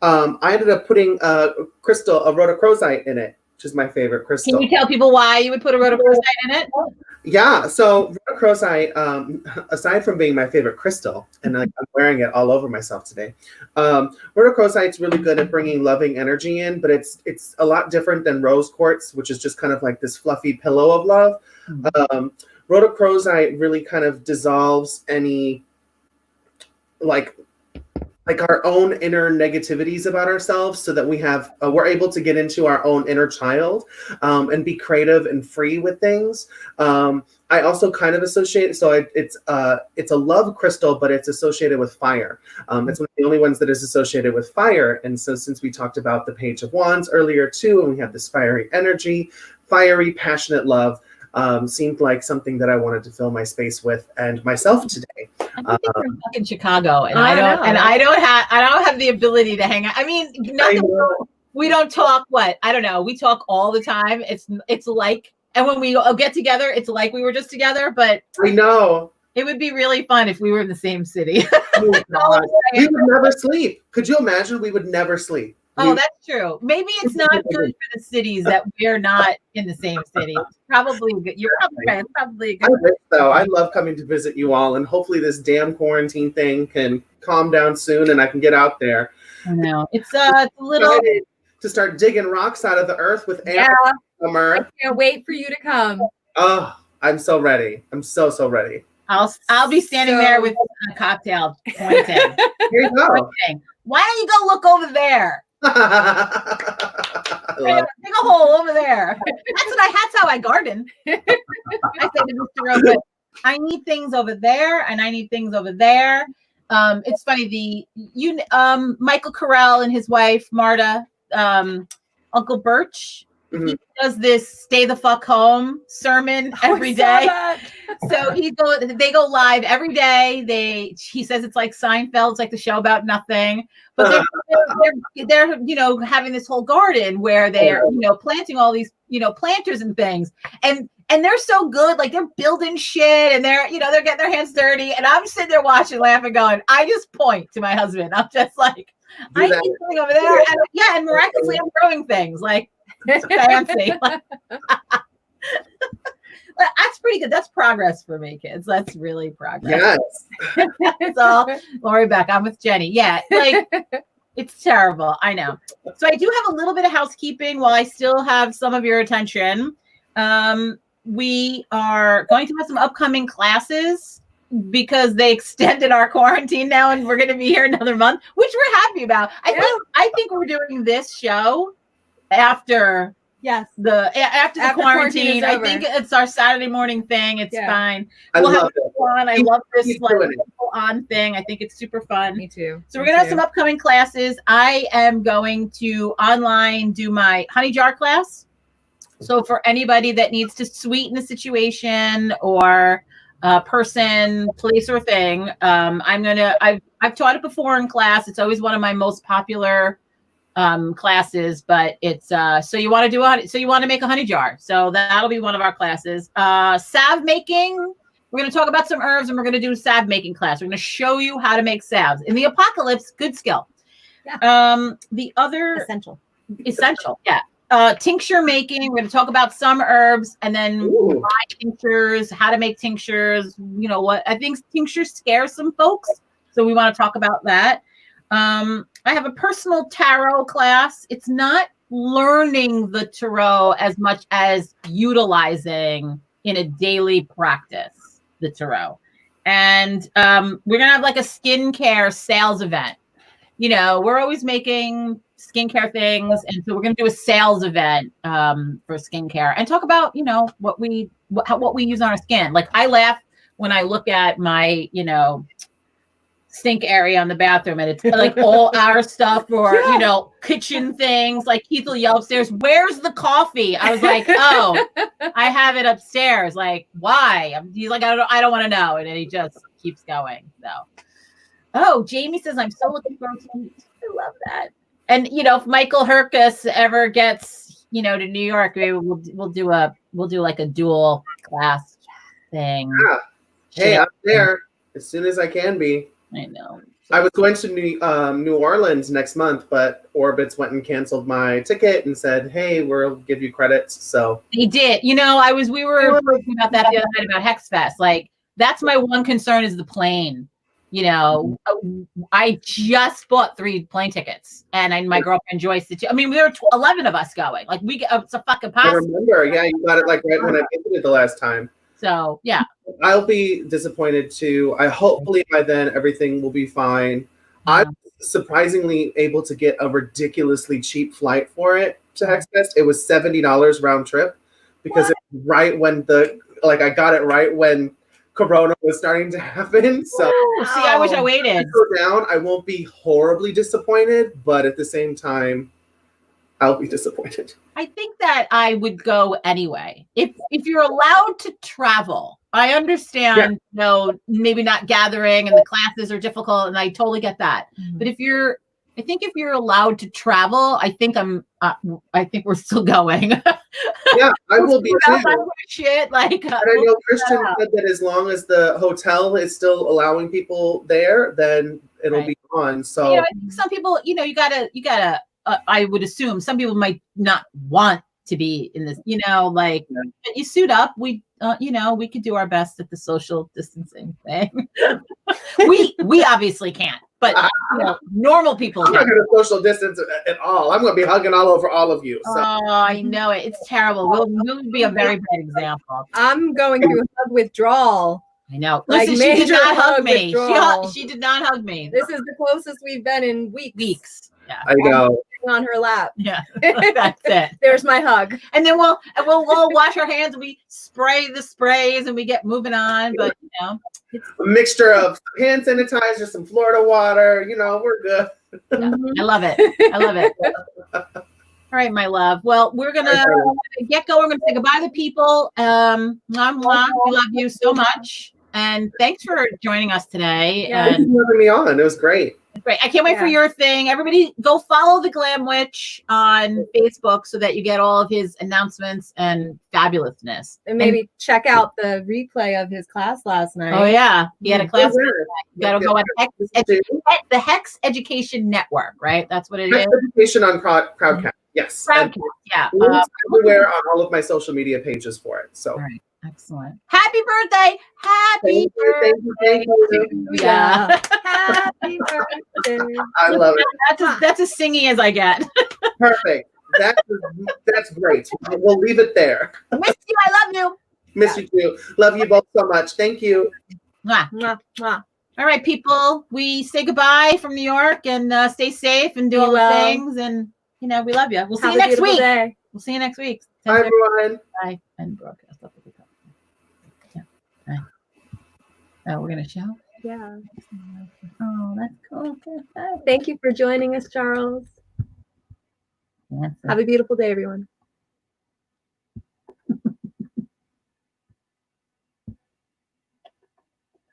And, I ended up putting a rhodochrosite in it, which is my favorite crystal. Can you tell people why you would put a rhodochrosite in it? Yeah, so rhodochrosite, aside from being my favorite crystal, and like I'm wearing it all over myself today, rhodochrosite's really good at bringing loving energy in, but it's a lot different than rose quartz, which is just kind of like this fluffy pillow of love. Rhodochrosite really kind of dissolves any like our own inner negativities about ourselves, so that we're able to get into our own inner child and be creative and free with things. I also kind of associate, so it's a love crystal, but it's associated with fire. It's one of the only ones that is associated with fire. And so since we talked about the Page of Wands earlier too, and we have this fiery energy, fiery, passionate love, seemed like something that I wanted to fill my space with and myself today. I think you're in fucking Chicago, and I I don't, know. and I don't have the ability to hang out. I mean, we don't talk. What I don't know. We talk all the time. It's like, and when we get together, it's like we were just together. But I know. it would be really fun if we were in the same city. Oh, God. We would never sleep. Could you imagine? We would never sleep. Oh, that's true. Maybe it's not good for the cities that we're not in the same city. It's probably good. You're probably right. It's probably a I good. wish so. I love coming to visit you all, and hopefully this damn quarantine thing can calm down soon, and I can get out there. I know it's a little. Excited to start digging rocks out of the earth with air summer. I can't wait for you to come. Oh, I'm so ready. I'm so ready. I'll be standing there with a cocktail pointing. Here you go. Pointing. Why don't you go look over there? I love it. Dig a hole over there. That's how I garden. I said to Mr. Rowe, I need things over there, and I need things over there. It's funny. Michael Carell and his wife Marta, Uncle Birch. Mhm. He does this "Stay the fuck home" sermon every day. So they go live every day. He says it's like Seinfeld, it's like the show about nothing. But they're having this whole garden where they're planting all these planters and things, and they're so good, like they're building shit, and they're getting their hands dirty, and I'm sitting there watching, laughing, going, I just point to my husband. I'm just like, I need something over there, and miraculously I'm growing things like. It's fancy. That's pretty good. That's progress for me, kids. That's really progress. Yes. It's all Lori Beck. I'm with Jenny. Yeah, like it's terrible. I know. So I do have a little bit of housekeeping while I still have some of your attention. We are going to have some upcoming classes because they extended our quarantine now, and we're going to be here another month, which we're happy about. I think we're doing this show after the quarantine. I think it's our Saturday morning thing. It's fine. We'll have fun. I love this on thing. I think it's super fun. Me too. So we're gonna have some upcoming classes. I am going to online do my honey jar class. So for anybody that needs to sweeten a situation or a person, place, or thing, I've taught it before in class. It's always one of my most popular classes, but it's so you want to make a honey jar, so that'll be one of our classes. Salve making, we're going to talk about some herbs, and we're going to do a salve making class. We're going to show you how to make salves in the apocalypse. Good skill. The other essential tincture making, we're going to talk about some herbs, and then why tinctures, how to make tinctures. What I think tinctures scare some folks, so we want to talk about that. I have a personal tarot class. It's not learning the tarot as much as utilizing in a daily practice the tarot. And we're going to have like a skincare sales event. We're always making skincare things. And so we're going to do a sales event for skincare and talk about, what we use on our skin. Like I laugh when I look at my, sink area on the bathroom, and it's like all our stuff or kitchen things. Like Keith will yell upstairs, "Where's the coffee?" I was like, "Oh, I have it upstairs." Like, why? He's like, I don't want to know, and then he just keeps going. So, Jamie says, "I'm so looking forward to it." I love that. And if Michael Herkes ever gets to New York, maybe we'll do like a dual class thing. Yeah. Hey, I'm there as soon as I can be. I know. I was going to New Orleans next month, but Orbitz went and canceled my ticket and said, "Hey, we'll give you credits." So they did. We were talking about that the other night about Hex Fest. Like that's my one concern is the plane. I just bought 3 plane tickets, and my girlfriend Joyce did too. I mean, there were 11 of us going. Like it's a fucking I possible. remember, you got it like right when I visited the last time. So yeah. I'll be disappointed too. Hopefully by then everything will be fine. I'm surprisingly able to get a ridiculously cheap flight for it to Hexfest. It was $70 round trip because it was right when I got it right when Corona was starting to happen. So see, I wish I waited. Go down. I won't be horribly disappointed, but at the same time, I'll be disappointed. I think that I would go anyway. If you're allowed to travel, I understand, you know, maybe not gathering and the classes are difficult, and I totally get that. But I think if you're allowed to travel, I think we're still going. Yeah, I will be too. Shit, like, and I know Christian said that as long as the hotel is still allowing people there, then it'll be on. So, you know, I think some people, you know, you gotta. I would assume some people might not want to be in this, you know, like, but you suit up. We, you know, we could do our best at the social distancing thing. we obviously can't, but you know, normal people. I'm not going to social distance at all. I'm going to be hugging all over all of you. So. Oh, I know it. It's terrible. We'll be a very bad example. I'm going through hug withdrawal. I know. Like, Listen, she did not hug me. withdrawal. She did not hug me. This is the closest we've been in weeks. Yeah. I know. On her lap. Yeah. That's it. There's my hug. And then we'll all wash our hands and we spray the sprays and we get moving on. But you know, it's a mixture of hand sanitizer, some Florida water, you know, we're good. Yeah, I love it. I love it. All right, my love. Well, we're gonna get going. We're gonna say goodbye to people. Mwah, mwah. We love you so much. And thanks for joining us today. Yeah, thanks for having me on. It was great. Great. I can't wait for your thing. Everybody go follow the Glam Witch on Facebook so that you get all of his announcements and fabulousness. And maybe check out the replay of his class last night. Oh, yeah. He had a class. You got to go on the Hex Education Network, right? That's what it is. Hex Education on Crowdcast. Yes. Crowdcast, yeah. Everywhere on all of my social media pages for it. So. All right. Excellent. Happy birthday. Happy birthday. Thank you. Yeah. Happy birthday. I love it. That's as singy as I get. Perfect. That's great. We'll leave it there. Miss you. I love you. Miss you too. Love you both so much. Thank you. Mwah. Mwah, mwah. All right, people. We say goodbye from New York and stay safe and do all the things. And, you know, we love you. We'll see you next week. We'll see you next week. Bye, everyone. Bye. And broadcast. Oh, we're gonna show. Yeah. Oh, that's cool. Thank you for joining us, Charles. Yeah, Have a beautiful day, everyone.